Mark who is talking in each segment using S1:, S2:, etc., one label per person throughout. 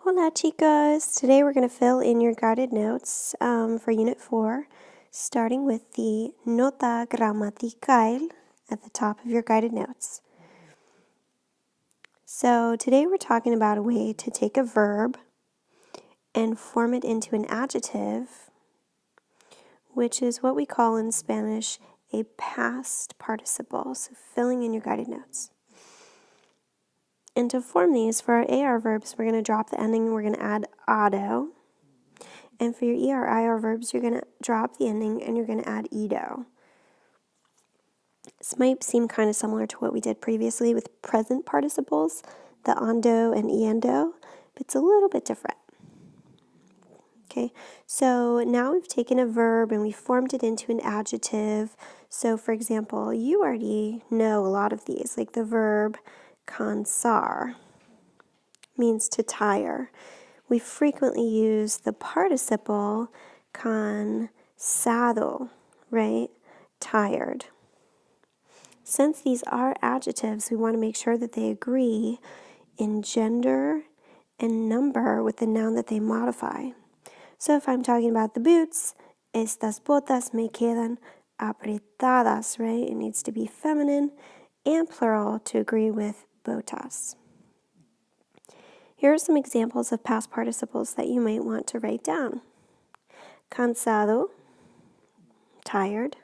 S1: Hola chicos! Today we're going to fill in your guided notes for Unit 4, starting with the nota gramatical at the top of your guided notes. So today we're talking about a way to take a verb and form it into an adjective, which is what we call in Spanish a past participle, so filling in your guided notes. And to form these, for our AR verbs, we're going to drop the ending and we're going to add ado. And for your ER/IR verbs, you're going to drop the ending and you're going to add ido. This might seem kind of similar to what we did previously with present participles, the ando and iendo, but it's a little bit different. Okay, so now we've taken a verb and we formed it into an adjective. So for example, you already know a lot of these, like the verb cansar means to tire. We frequently use the participle cansado, right? Tired. Since these are adjectives, we want to make sure that they agree in gender and number with the noun that they modify. So if I'm talking about the boots, estas botas me quedan apretadas, right? It needs to be feminine and plural to agree with botas. Here are some examples of past participles that you might want to write down. Cansado, tired.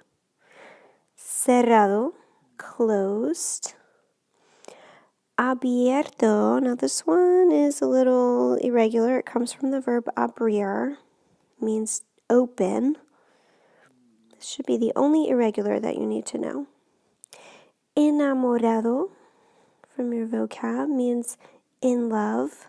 S1: Cerrado, closed. Abierto, now this one is a little irregular. It comes from the verb abrir, means open. This should be the only irregular that you need to know. Enamorado, from your vocab, means in love.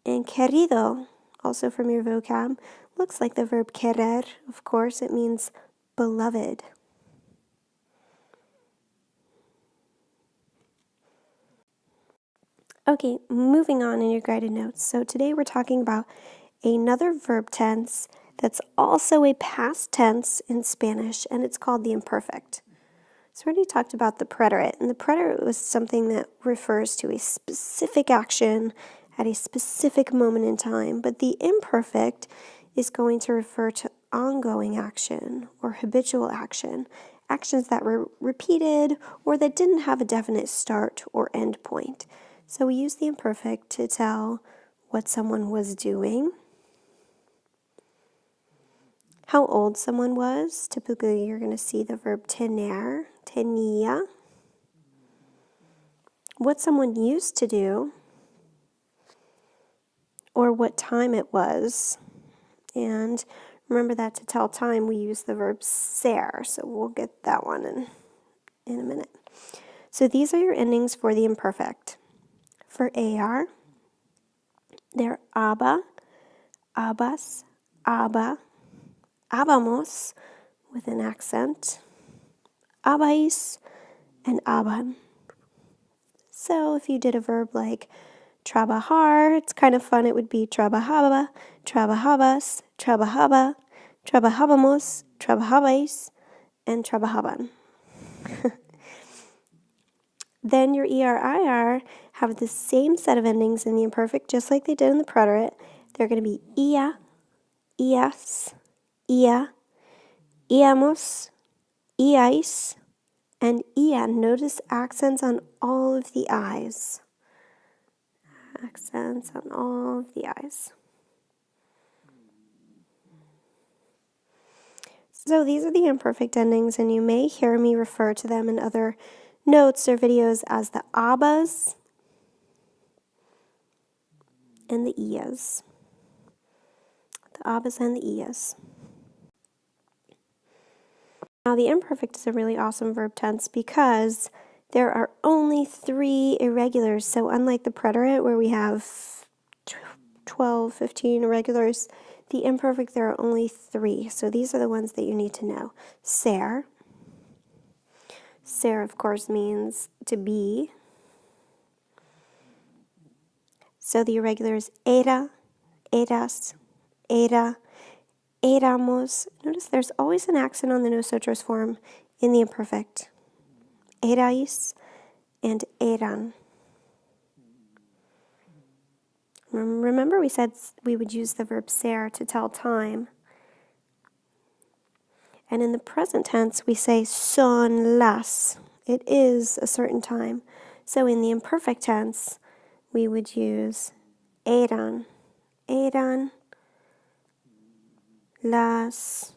S1: And querido, also from your vocab, looks like the verb querer. Of course, it means beloved. Okay, moving on in your guided notes. So today we're talking about another verb tense that's also a past tense in Spanish, and it's called the imperfect. So we already talked about the preterite, and the preterite was something that refers to a specific action at a specific moment in time, but the imperfect is going to refer to ongoing action or habitual action, actions that were repeated or that didn't have a definite start or end point. So we use the imperfect to tell what someone was doing, how old someone was. Typically, you're going to see the verb tener, tenía. What someone used to do, or what time it was. And remember that to tell time, we use the verb ser. So we'll get that one in a minute. So these are your endings for the imperfect. For AR, they're aba, abas, aba, abamos, with an accent, abais, and aban. So if you did a verb like trabajar, it's kind of fun. It would be trabajaba, trabajabas, trabajaba, trabajabamos, trabajabais, and trabajaban. Then your ER/IR have the same set of endings in the imperfect, just like they did in the preterite. They're going to be ia, ias, ia, iamos, iais, and ia. Notice accents on all of the I's. Accents on all of the I's. So these are the imperfect endings, and you may hear me refer to them in other notes or videos as the abas and the ias. The abas and the ias. Now the imperfect is a really awesome verb tense because there are only 3 irregulars. So unlike the preterite where we have 12, 15 irregulars, the imperfect there are only 3. So these are the ones that you need to know. Ser. Ser, of course, means to be. So the irregular is era, eras, era, éramos. Notice there's always an accent on the nosotros form in the imperfect. Erais and eran. Remember we said we would use the verb ser to tell time. And in the present tense, we say son las. It is a certain time. So in the imperfect tense, we would use eran. Eran las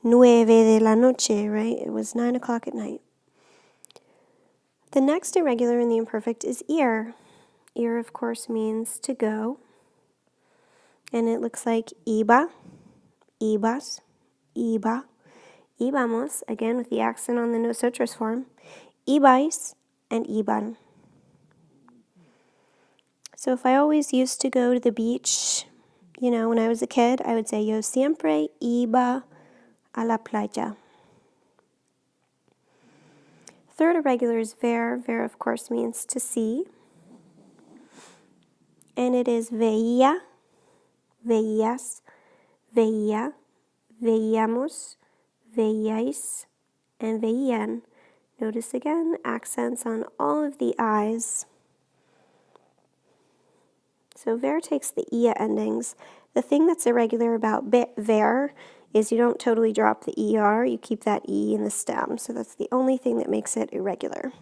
S1: 9 de la noche, right? It was 9 o'clock at night. The next irregular in the imperfect is ir. Ir, of course, means to go. And it looks like iba, ibas, iba, íbamos, again with the accent on the nosotros form, ibais, and iban. So if I always used to go to the beach, when I was a kid, I would say yo siempre iba a la playa. Third irregular is ver. Ver, of course, means to see. And it is veía, veías, veía, veíamos, veíais, and veían. Notice again, accents on all of the I's. So ver takes the ia endings. The thing that's irregular about ver is you don't totally drop the er, you keep that e in the stem. So that's the only thing that makes it irregular.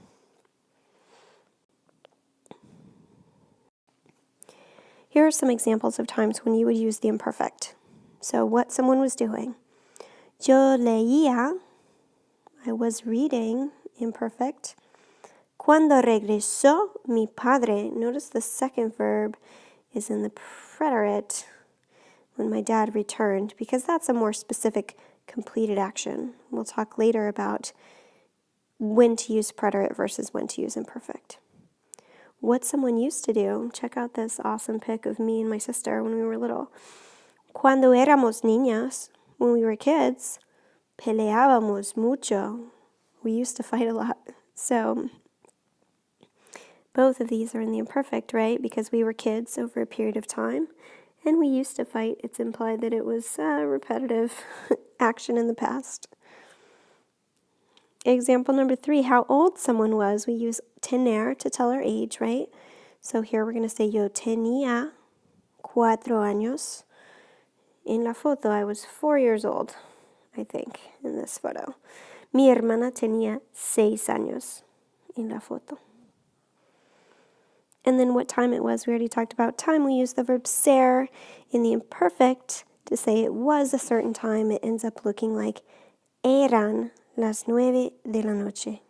S1: Here are some examples of times when you would use the imperfect. So what someone was doing. Yo leía, I was reading, imperfect. Cuando regresó mi padre, notice the second verb is in the preterite, when my dad returned, because that's a more specific completed action. We'll talk later about when to use preterite versus when to use imperfect. What someone used to do, check out this awesome pic of me and my sister when we were little. Cuando éramos niñas, when we were kids, peleábamos mucho. We used to fight a lot. So both of these are in the imperfect, right? Because we were kids over a period of time, and we used to fight. It's implied that it was a repetitive action in the past. Example number 3, how old someone was. We use tener to tell our age, right? So here we're going to say, yo tenía 4 años. En la foto, I was 4 years old, I think, in this photo. Mi hermana tenía 6 años en la foto. And then what time it was, we already talked about time. We use the verb ser in the imperfect to say it was a certain time. It ends up looking like eran las 9 de la noche.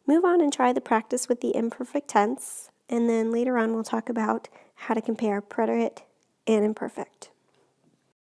S1: Move on and try the practice with the imperfect tense, and then later on we'll talk about how to compare preterite and imperfect.